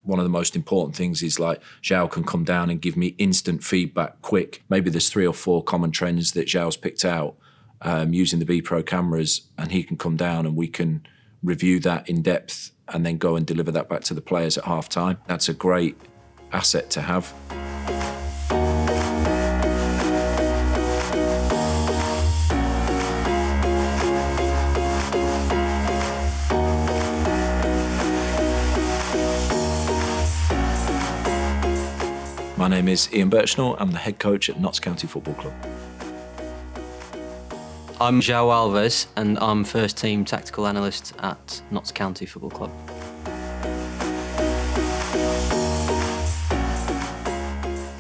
one of the most important things is like João can come down and give me instant feedback quick. Maybe there's 3 or 4 common trends that João's picked out using the Bepro cameras, and he can come down and we can review that in depth and then go and deliver that back to the players at half time. That's a great asset to have. My name is Ian Burchnall. I'm the head coach at Notts County Football Club. I'm João Alves and I'm first team tactical analyst at Notts County Football Club.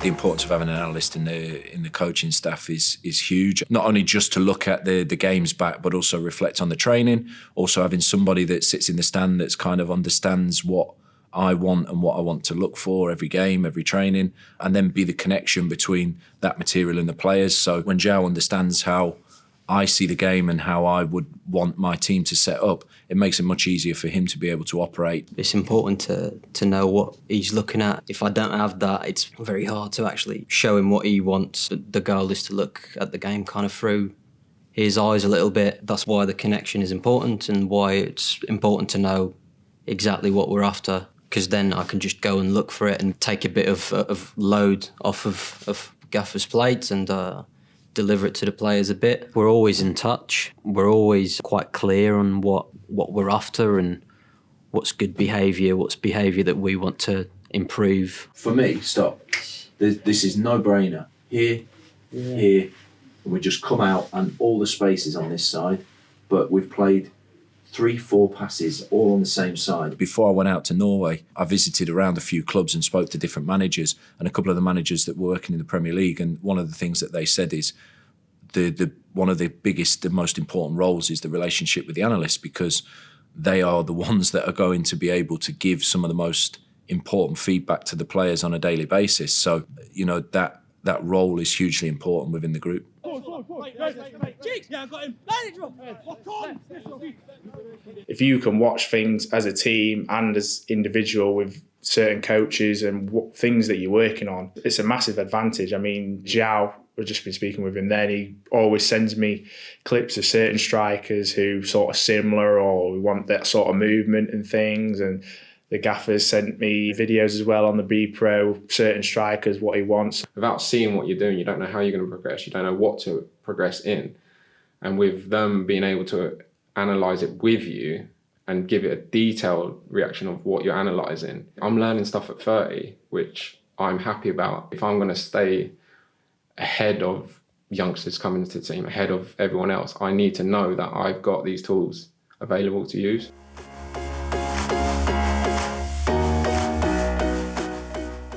The importance of having an analyst in the coaching staff is huge. Not only just to look at the games back, but also reflect on the training. Also having somebody that sits in the stand that's kind of understands what I want and what I want to look for every game, every training, and then be the connection between that material and the players. So when João understands how I see the game and how I would want my team to set up, it makes it much easier for him to be able to operate. It's important to know what he's looking at. If I don't have that, it's very hard to actually show him what he wants. The goal is to look at the game kind of through his eyes a little bit. That's why the connection is important and why it's important to know exactly what we're after, because then I can just go and look for it and take a bit of load off of Gaffer's plate and deliver it to the players a bit. We're always in touch. We're always quite clear on what we're after and what's good behaviour, what's behaviour that we want to improve. For me, stop. This is no-brainer. Here, here, and we just come out and all the spaces on this side, but we've played 3-4 passes all on the same side. Before I went out to Norway, I visited around a few clubs and spoke to different managers and a couple of the managers that were working in the Premier League. And one of the things that they said is one of the biggest, the most important roles is the relationship with the analysts, because they are the ones that are going to be able to give some of the most important feedback to the players on a daily basis. So, you know, that role is hugely important within the group. If you can watch things as a team and as individual with certain coaches and what things that you're working on, it's a massive advantage. I mean, João, I've just been speaking with him then, he always sends me clips of certain strikers who sort of similar or we want that sort of movement and things, and the Gaffer's sent me videos as well on the Bepro, certain strikers, what he wants. Without seeing what you're doing, you don't know how you're going to progress. You don't know what to progress in. And with them being able to analyse it with you and give it a detailed reaction of what you're analysing, I'm learning stuff at 30, which I'm happy about. If I'm going to stay ahead of youngsters coming into the team, ahead of everyone else, I need to know that I've got these tools available to use.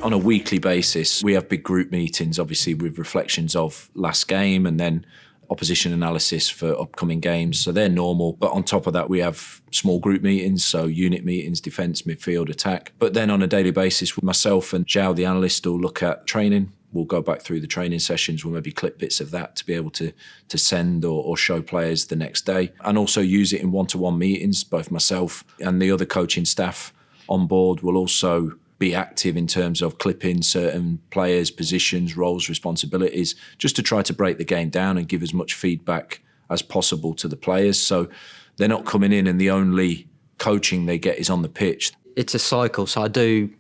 On a weekly basis, we have big group meetings, obviously with reflections of last game and then opposition analysis for upcoming games. So they're normal. But on top of that, we have small group meetings, so unit meetings, defence, midfield, attack. But then on a daily basis, myself and João, the analyst, will look at training. We'll go back through the training sessions. We'll maybe clip bits of that to be able to send or show players the next day. And also use it in one-to-one meetings. Both myself and the other coaching staff on board will also be active in terms of clipping certain players, positions, roles, responsibilities, just to try to break the game down and give as much feedback as possible to the players. So they're not coming in and the only coaching they get is on the pitch. It's a cycle. So I do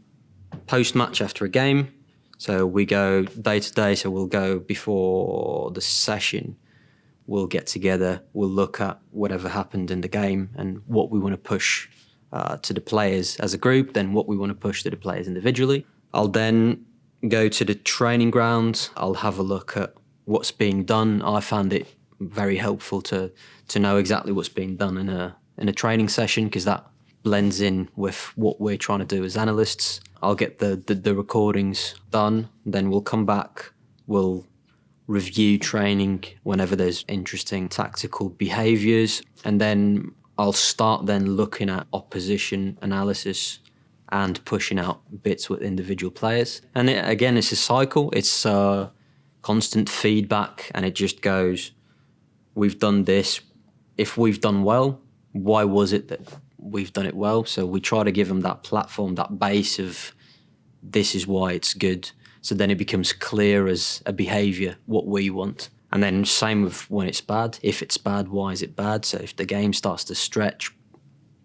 post-match after a game. So we go day to day. So we'll go before the session. We'll get together. We'll look at whatever happened in the game and what we want to push to the players as a group, then what we want to push to the players individually. I'll then go to the training ground. I'll have a look at what's being done. I found it very helpful to know exactly what's being done in a training session, because that blends in with what we're trying to do as analysts. I'll get the recordings done, then we'll come back, we'll review training whenever there's interesting tactical behaviours, and then I'll start then looking at opposition analysis and pushing out bits with individual players. And again, it's a cycle. It's constant feedback, and it just goes, we've done this. If we've done well, why was it that we've done it well. So we try to give them that platform, that base of this is why it's good. So then it becomes clear as a behaviour what we want. And then same with when it's bad. If it's bad, why is it bad? So if the game starts to stretch,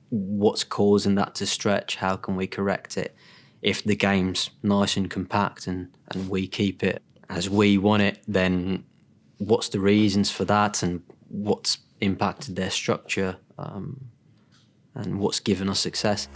what's causing that to stretch? How can we correct it? If the game's nice and compact and we keep it as we want it, then what's the reasons for that and what's impacted their structure and what's given us success?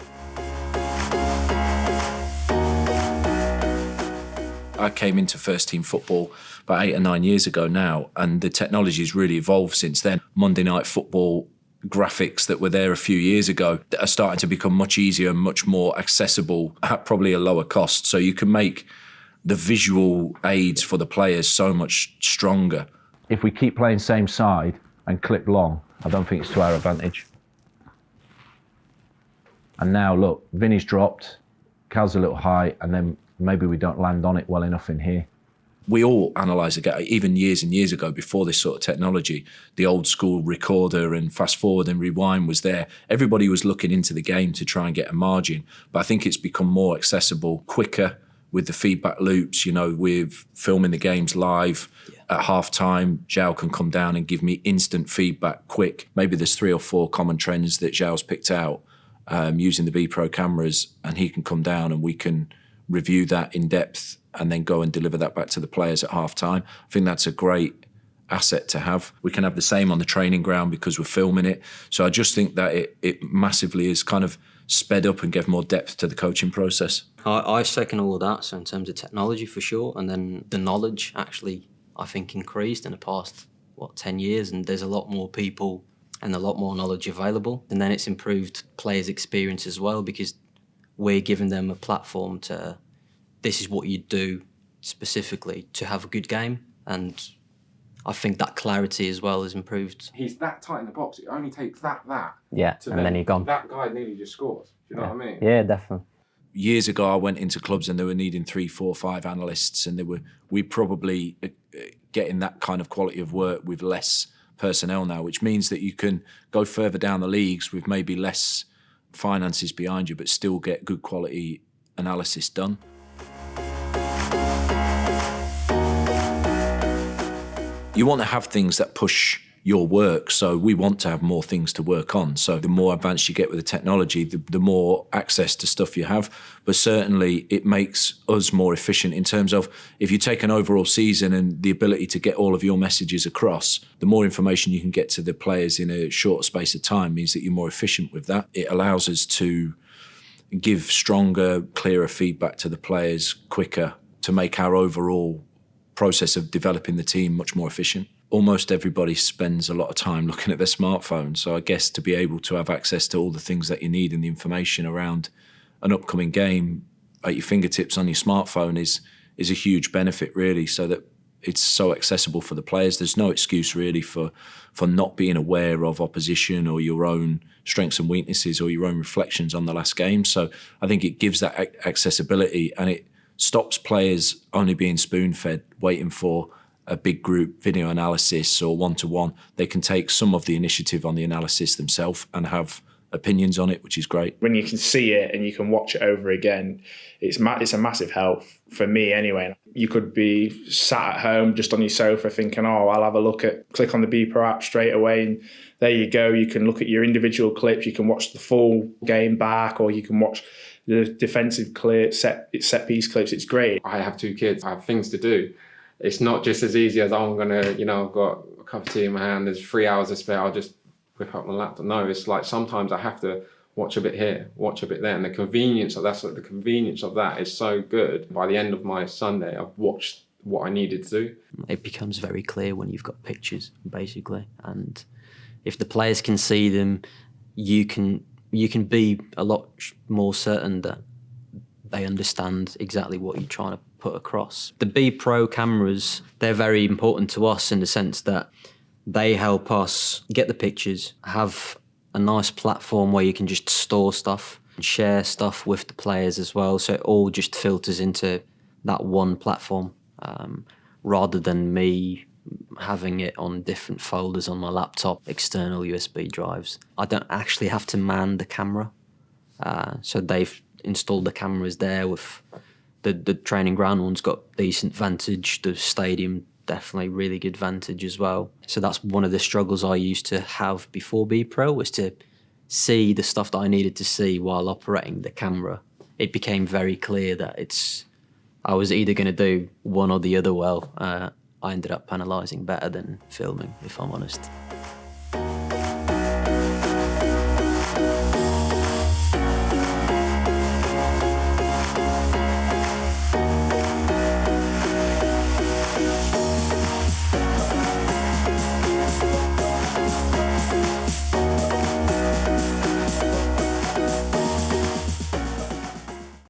I came into first team football about 8 or 9 years ago now, and the technology has really evolved since then. Monday Night Football graphics that were there a few years ago are starting to become much easier and much more accessible at probably a lower cost. So you can make the visual aids for the players so much stronger. If we keep playing same side and clip long, I don't think it's to our advantage. And now look, Vinny's dropped, Cal's a little high, and then maybe we don't land on it well enough in here. We all analyse a game, even years and years ago before this sort of technology. The old school recorder and fast forward and rewind was there. Everybody was looking into the game to try and get a margin. But I think it's become more accessible, quicker with the feedback loops. You know, with filming the games live at half time, João can come down and give me instant feedback quick. Maybe there's 3 or 4 common trends that João's picked out using the Bepro cameras, and he can come down and we can review that in depth and then go and deliver that back to the players at half time. I think that's a great asset to have. We can have the same on the training ground because we're filming it. So I just think that it massively is kind of sped up and gave more depth to the coaching process. I second all of that. So in terms of technology, for sure. And then the knowledge actually, I think, increased in the past, 10 years. And there's a lot more people and a lot more knowledge available. And then it's improved players' experience as well, because we're giving them a platform to, this is what you do specifically to have a good game. And I think that clarity as well has improved. He's that tight in the box. It only takes that. Yeah, and then you're gone. That guy nearly just scores. Do you know what I mean? Yeah, definitely. Years ago, I went into clubs and they were needing 3, 4, 5 analysts, and we probably getting that kind of quality of work with less personnel now, which means that you can go further down the leagues with maybe less finances behind you, but still get good quality analysis done. You want to have things that push your work, so we want to have more things to work on. So the more advanced you get with the technology, the more access to stuff you have. But certainly it makes us more efficient in terms of, if you take an overall season and the ability to get all of your messages across, the more information you can get to the players in a shorter space of time means that you're more efficient with that. It allows us to give stronger, clearer feedback to the players quicker, to make our overall process of developing the team much more efficient. Almost everybody spends a lot of time looking at their smartphone. So I guess to be able to have access to all the things that you need and the information around an upcoming game at your fingertips on your smartphone is a huge benefit, really, so that it's so accessible for the players. There's no excuse really for not being aware of opposition or your own strengths and weaknesses or your own reflections on the last game. So I think it gives that accessibility, and it stops players only being spoon-fed, waiting for a big group video analysis or one-to-one. They can take some of the initiative on the analysis themselves and have opinions on it, which is great. When you can see it and you can watch it over again, it's a massive help for me anyway. You could be sat at home just on your sofa thinking, I'll have a look click on the Bepro app straight away, and there you go. You can look at your individual clips, you can watch the full game back, or you can watch the defensive clip, set piece clips. It's great. I have 2 kids. I have things to do. It's not just as easy as, I'm going to, I've got a cup of tea in my hand, there's 3 hours to spare, I'll just whip up my laptop. No, it's like sometimes I have to watch a bit here, watch a bit there. And the convenience of that is so good. By the end of my Sunday, I've watched what I needed to do. It becomes very clear when you've got pictures, basically. And if the players can see them, you can be a lot more certain that they understand exactly what you're trying to put across. The Bepro cameras, they're very important to us in the sense that they help us get the pictures, have a nice platform where you can just store stuff and share stuff with the players as well. So it all just filters into that one platform, rather than me having it on different folders on my laptop, external USB drives. I don't actually have to man the camera. So they've installed the cameras there with the training ground one's got decent vantage. The stadium, definitely really good vantage as well. So that's one of the struggles I used to have before Bepro, was to see the stuff that I needed to see while operating the camera. It became very clear that I was either going to do one or the other well. I ended up analysing better than filming, if I'm honest.